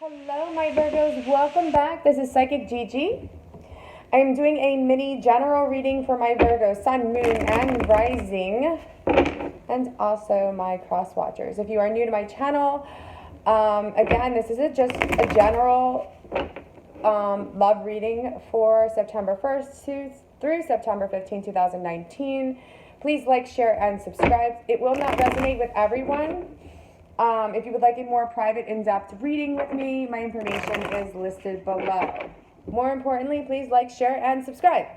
Hello, my Virgos. Welcome back. This is Psychic Gigi. I am doing a mini general reading for my Virgo Sun, Moon, and Rising, and also my cross watchers. If you are new to my channel, again, this is just a general love reading for September 1st through September 15th, 2019. Please like, share, and subscribe. It will not resonate with everyone. If you would like a more private, in-depth reading with me, my information is listed below. More importantly, please like, share, and subscribe.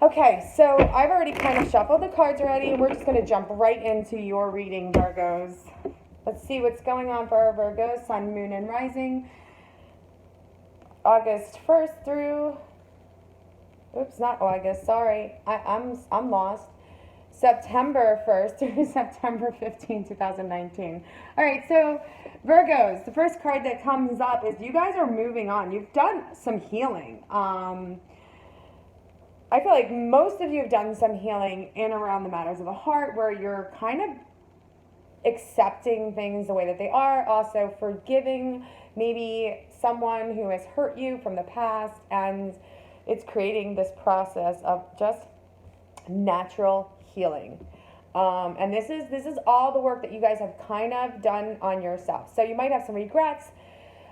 Okay, so I've already kind of shuffled the cards already, and we're just going to jump right into your reading, Virgos. Let's see what's going on for our Virgos, Sun, Moon, and Rising. August 1st through, oops, not August, sorry, I'm lost. September 1st through September 15th, 2019. All right, so Virgos, the first card that comes up is you guys are moving on. You've done some healing. I feel like most of you have done some healing in around the matters of the heart, where you're kind of accepting things the way that they are, also forgiving maybe someone who has hurt you from the past, and it's creating this process of just natural healing. And this is all the work that you guys have kind of done on yourself. So you might have some regrets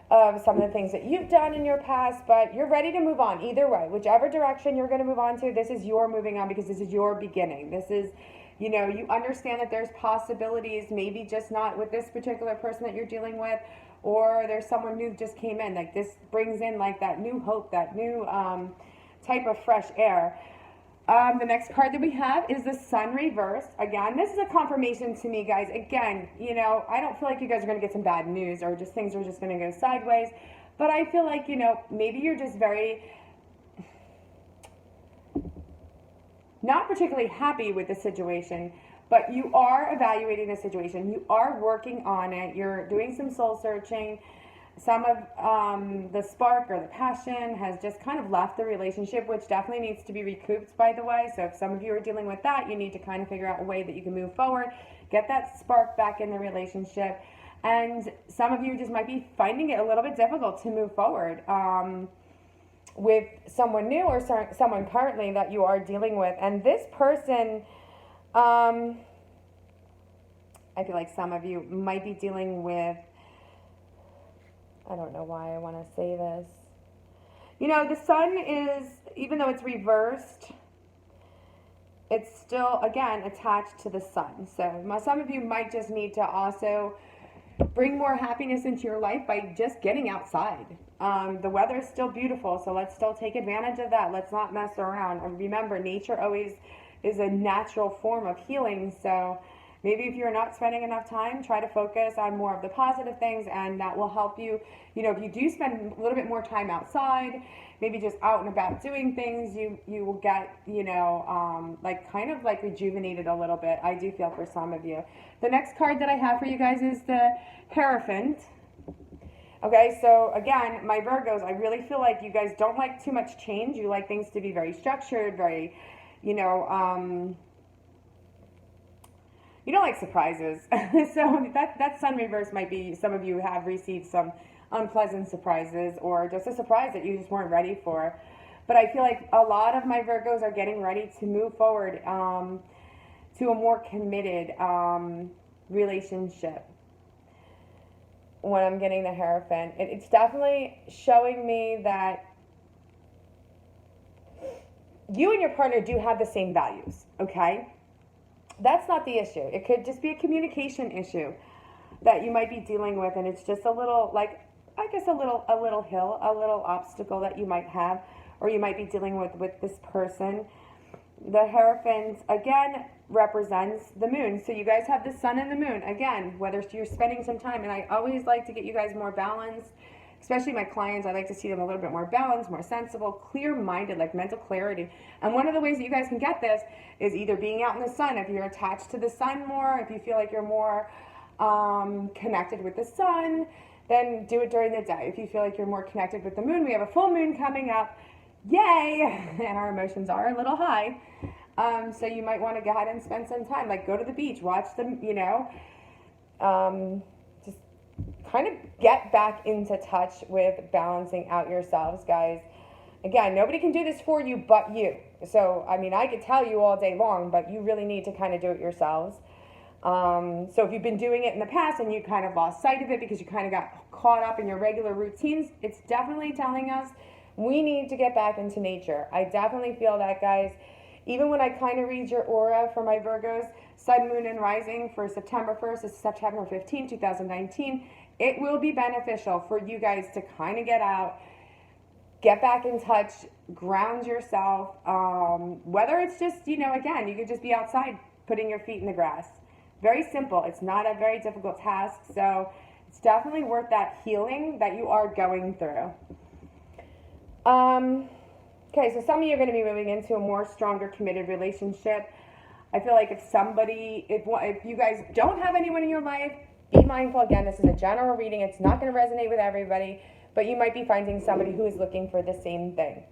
of some of the things that you've done in your past, but you're ready to move on either way. Whichever direction you're going to move on to, this is your moving on, because this is your beginning. This is, you know, you understand that there's possibilities, maybe just not with this particular person that you're dealing with, or there's someone new just came in. Like, this brings in like that new hope, that new type of fresh air. The next card that we have is the Sun reversed. Again, this is a confirmation to me, guys. Again, you know, I don't feel like you guys are going to get some bad news, or just things are just going to go sideways. But I feel like, you know, maybe you're just very not particularly happy with the situation, but you are evaluating the situation. You are working on it. You're doing some soul searching. Some of the spark or the passion has just kind of left the relationship, which definitely needs to be recouped, by the way. So if some of you are dealing with that, you need to kind of figure out a way that you can move forward, get that spark back in the relationship. And some of you just might be finding it a little bit difficult to move forward with someone new or someone currently that you are dealing with. And this person, I feel like some of you might be dealing with, I don't know why I want to say this. You know, the Sun is, even though it's reversed, it's still, again, attached to the Sun. So some of you might just need to also bring more happiness into your life by just getting outside. The weather is still beautiful, so let's still take advantage of that. Let's not mess around. And remember, nature always is a natural form of healing, so maybe if you're not spending enough time, try to focus on more of the positive things, and that will help you. You know, if you do spend a little bit more time outside, maybe just out and about doing things, you will get, you know, like kind of like rejuvenated a little bit. I do feel for some of you. The next card that I have for you guys is the Hierophant. Okay, so again, my Virgos, I really feel like you guys don't like too much change. You like things to be very structured, very, you know, you don't like surprises. So that Sun reverse might be, some of you have received some unpleasant surprises, or just a surprise that you just weren't ready for. But I feel like a lot of my Virgos are getting ready to move forward to a more committed relationship. When I'm getting the Hierophant, it's definitely showing me that you and your partner do have the same values, okay? That's not the issue. It could just be a communication issue that you might be dealing with, and it's just a little, like, I guess a little hill, a little obstacle that you might have, or you might be dealing with this person. The Hierophant, again, represents the moon. So you guys have the Sun and the moon. Again, whether you're spending some time, and I always like to get you guys more balanced, especially my clients. I like to see them a little bit more balanced, more sensible, clear-minded, like mental clarity. And one of the ways that you guys can get this is either being out in the sun. If you're attached to the sun more, if you feel like you're more connected with the sun, then do it during the day. If you feel like you're more connected with the moon, we have a full moon coming up. Yay! And our emotions are a little high. So you might want to go ahead and spend some time, like go to the beach, watch them, you know, just kind of get back into touch with balancing out yourselves, guys. Again, nobody can do this for you but you. So, I mean, I could tell you all day long, but you really need to kind of do it yourselves. So if you've been doing it in the past and you kind of lost sight of it because you kind of got caught up in your regular routines, it's definitely telling us we need to get back into nature. I definitely feel that, guys. Even when I kind of read your aura for my Virgos, Sun, Moon, and Rising for September 1st to September 15, 2019, it will be beneficial for you guys to kind of get out, get back in touch, ground yourself. Whether it's just, again, you could just be outside putting your feet in the grass. Very simple. It's not a very difficult task. So it's definitely worth that healing that you are going through. Okay, so some of you are going to be moving into a more stronger committed relationship. I feel like if you guys don't have anyone in your life, be mindful. Again, this is a general reading. It's not going to resonate with everybody, but you might be finding somebody who is looking for the same thing.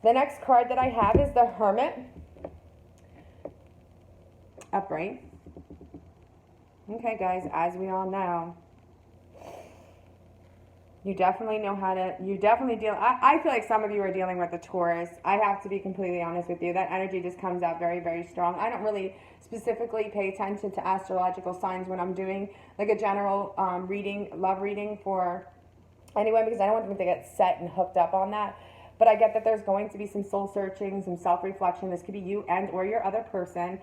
The next card that I have is the Hermit. Upright. Okay, guys, as we all know, you definitely deal, I feel like some of you are dealing with a Taurus. I have to be completely honest with you. That energy just comes out very, very strong. I don't really specifically pay attention to astrological signs when I'm doing like a general love reading for anyone, because I don't want them to get set and hooked up on that. But I get that there's going to be some soul searching, some self-reflection. This could be you and or your other person.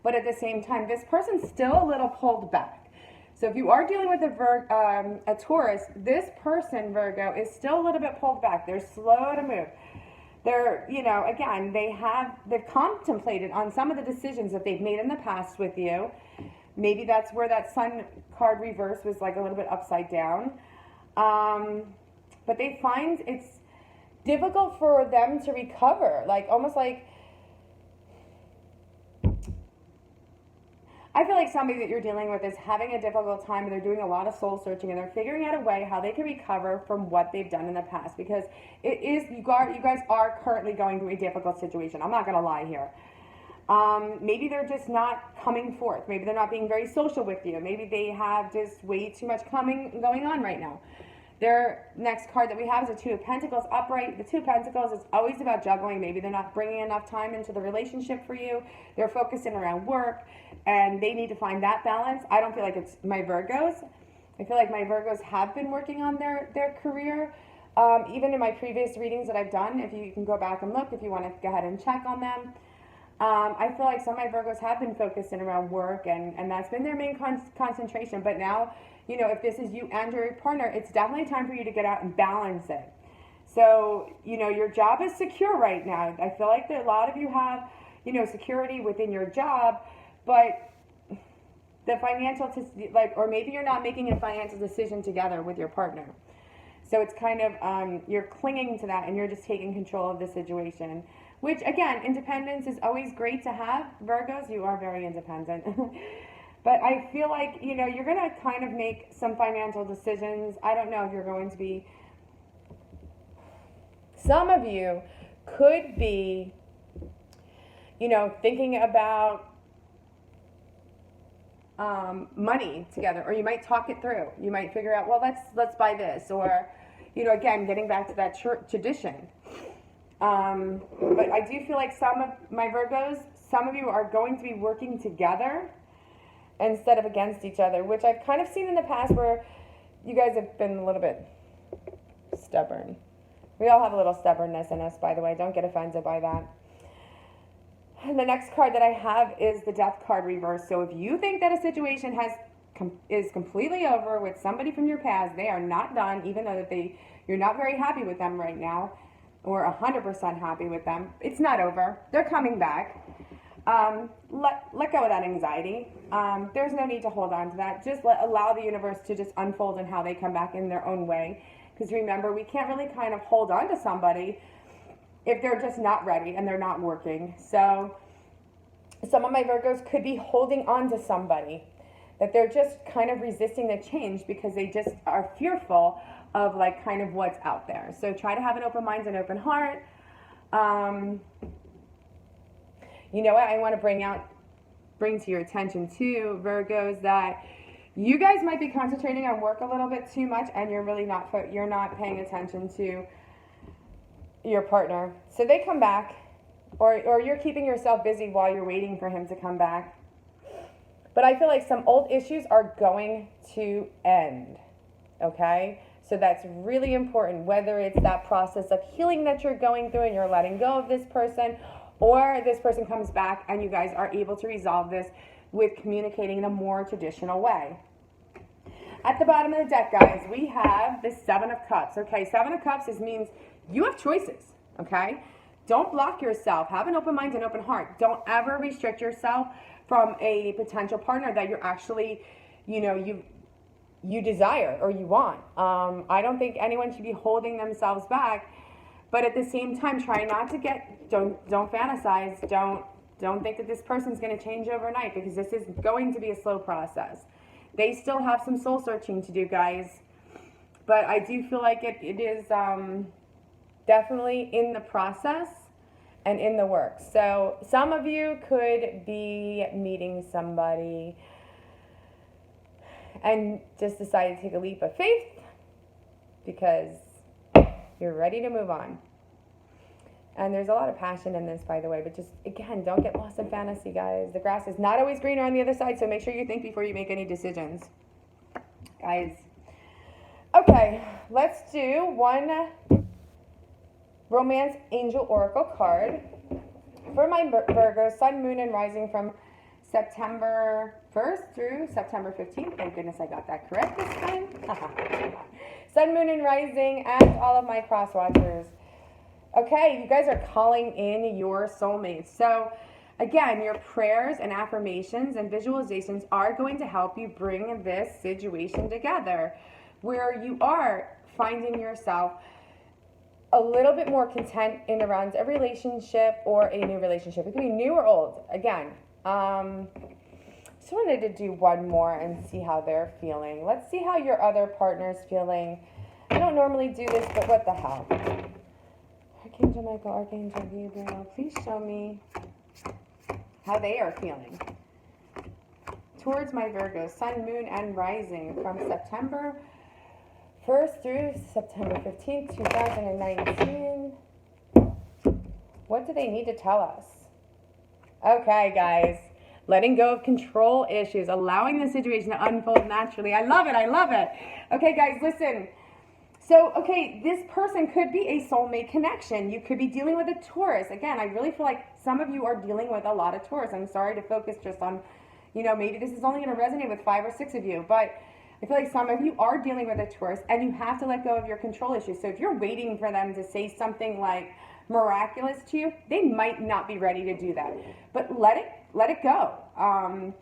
But at the same time, this person's still a little pulled back. So if you are dealing with a Taurus, this person, Virgo, is still a little bit pulled back. They're slow to move. They're, again, they've contemplated on some of the decisions that they've made in the past with you. Maybe that's where that Sun card reverse was like a little bit upside down. But they find it's difficult for them to recover, almost like, I feel like somebody that you're dealing with is having a difficult time, and they're doing a lot of soul searching, and they're figuring out a way how they can recover from what they've done in the past, because you guys are currently going through a difficult situation. I'm not going to lie here. Maybe they're just not coming forth. Maybe they're not being very social with you. Maybe they have just way too much going on right now. Their next card that we have is a Two of Pentacles upright. The Two of Pentacles is always about juggling. Maybe they're not bringing enough time into the relationship for you. They're focusing around work, and they need to find that balance. I don't feel like it's my Virgos. I feel like my Virgos have been working on their career. Even in my previous readings that I've done, if you can go back and look, if you want to go ahead and check on them. I feel like some of my Virgos have been focusing around work, and that's been their main concentration. But now, if this is you and your partner, it's definitely time for you to get out and balance it. So, your job is secure right now. I feel like that a lot of you have, security within your job, but the financial, or maybe you're not making a financial decision together with your partner. So it's kind of, you're clinging to that, and you're just taking control of the situation. Which, again, independence is always great to have. Virgos, you are very independent. But I feel like, you're going to kind of make some financial decisions. I don't know if you're going to be... Some of you could be, thinking about money together. Or you might talk it through. You might figure out, well, let's buy this. Or, again, getting back to that tradition. But I do feel like some of my Virgos, some of you are going to be working together instead of against each other, which I've kind of seen in the past where you guys have been a little bit stubborn. We all have a little stubbornness in us, by the way. Don't get offended by that. And the next card that I have is the Death card reverse. So if you think that a situation is completely over with somebody from your past, they are not done, even though you're not very happy with them right now, or 100% happy with them. It's not over. They're coming back. Let go of that anxiety. There's no need to hold on to that. Just allow the universe to just unfold and how they come back in their own way. Because remember, we can't really kind of hold on to somebody if they're just not ready and they're not working. So some of my Virgos could be holding on to somebody that they're just kind of resisting the change because they just are fearful of kind of what's out there. So try to have an open mind and open heart. You know what I want to bring to your attention too, Virgos, that You guys might be concentrating on work a little bit too much, and you're really not paying attention to your partner. So they come back, or you're keeping yourself busy while you're waiting for him to come back. But I feel like some old issues are going to end, okay? So that's really important, whether it's that process of healing that you're going through and you're letting go of this person, or this person comes back and you guys are able to resolve this with communicating in a more traditional way. At the bottom of the deck, guys, we have the Seven of Cups. Okay, Seven of Cups means you have choices, okay? Don't block yourself. Have an open mind and open heart. Don't ever restrict yourself from a potential partner that you're actually, you desire or you want. I don't think anyone should be holding themselves back, but at the same time, try not to don't fantasize. Don't think that this person's going to change overnight, because this is going to be a slow process. They still have some soul searching to do, guys. But I do feel like it is definitely in the process and in the works. So some of you could be meeting somebody and just decide to take a leap of faith because you're ready to move on. And there's a lot of passion in this, by the way, but just, again, don't get lost in fantasy, guys. The grass is not always greener on the other side, so make sure you think before you make any decisions. Guys. Okay, let's do one Romance Angel Oracle card for my Virgo, Sun, Moon, and Rising from September 1st through September 15th. Thank goodness I got that correct this time. Sun, Moon, and Rising, and all of my cross watchers. Okay, you guys are calling in your soulmates. So again, your prayers and affirmations and visualizations are going to help you bring this situation together, where you are finding yourself a little bit more content in around a relationship or a new relationship. It could be new or old. Again, just wanted to do one more and see how they're feeling. Let's see how your other partner's feeling. I don't normally do this, but what the hell. Archangel Michael, Archangel Gabriel, please show me how they are feeling towards my Virgo, Sun, Moon, and Rising from September 1st through September 15th, 2019. What do they need to tell us? Okay, guys. Letting go of control issues, allowing the situation to unfold naturally. I love it. I love it. Okay, guys, listen. So, okay, this person could be a soulmate connection. You could be dealing with a Taurus. Again, I really feel like some of you are dealing with a lot of Taurus. I'm sorry to focus just on, maybe this is only going to resonate with 5 or 6 of you, but I feel like some of you are dealing with a Taurus and you have to let go of your control issues. So if you're waiting for them to say something like miraculous to you, they might not be ready to do that. But let it go.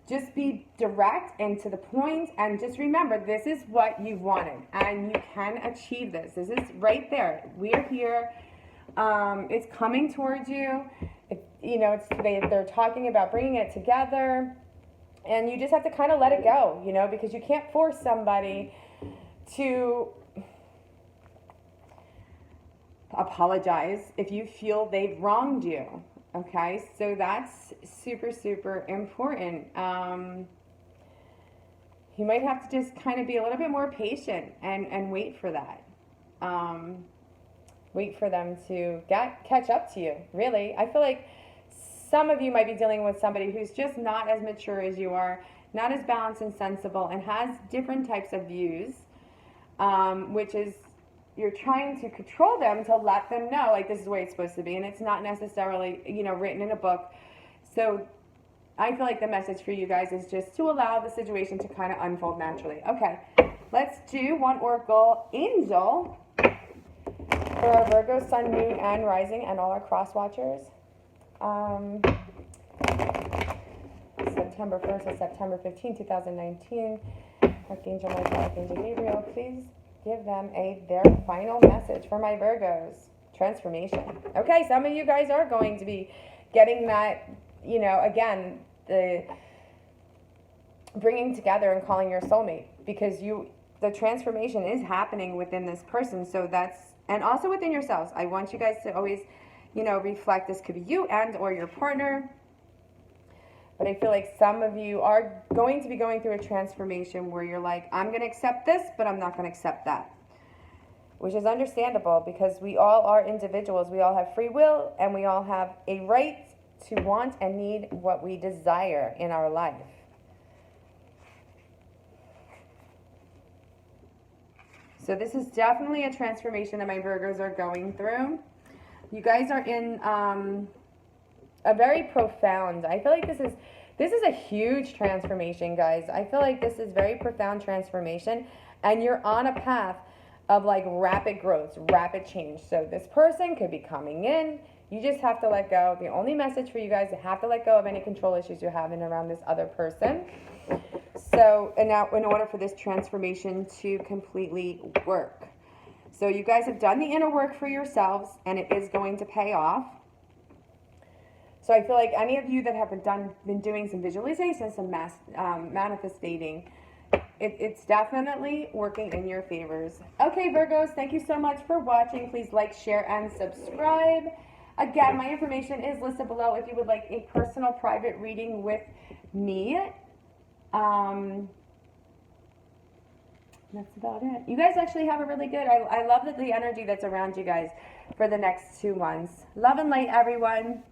Just be direct and to the point, and just remember, this is what you wanted, and you can achieve this. This is right there. We are here. It's coming towards you. They're talking about bringing it together, and you just have to kind of let it go, because you can't force somebody to apologize if you feel they've wronged you. Okay, so that's super, super important. You might have to just kind of be a little bit more patient and wait for that. Wait for them to catch up to you, really. I feel like some of you might be dealing with somebody who's just not as mature as you are, not as balanced and sensible, and has different types of views, which is, you're trying to control them to let them know, like, this is the way it's supposed to be, and it's not necessarily, written in a book. So I feel like the message for you guys is just to allow the situation to kind of unfold naturally. Okay, let's do one Oracle Angel for our Virgo, Sun, Moon, and Rising, and all our cross watchers. September 1st to September 15th, 2019. Archangel Michael, Archangel Gabriel, please give them their final message for my Virgos. Transformation. Okay, some of you guys are going to be getting that, again, the bringing together and calling your soulmate, because the transformation is happening within this person. So and also within yourselves. I want you guys to always, reflect. This could be you and or your partner. But I feel like some of you are going to be going through a transformation where you're like, I'm going to accept this, but I'm not going to accept that. Which is understandable because we all are individuals. We all have free will and we all have a right to want and need what we desire in our life. So this is definitely a transformation that my Virgos are going through. You guys are in a very profound, I feel like this is a huge transformation, guys. I feel like this is very profound transformation, and you're on a path of like rapid growth, rapid change. So this person could be coming in. You just have to let go. The only message for you guys, you have to let go of any control issues you're having around this other person. So, and now in order for this transformation to completely work. So you guys have done the inner work for yourselves, and it is going to pay off. So I feel like any of you that have been doing some visualization, some manifesting, it's definitely working in your favors. Okay, Virgos, thank you so much for watching. Please like, share, and subscribe. Again, my information is listed below if you would like a personal private reading with me. That's about it. You guys actually have a really good, I love the energy that's around you guys for the next 2 months. Love and light, everyone.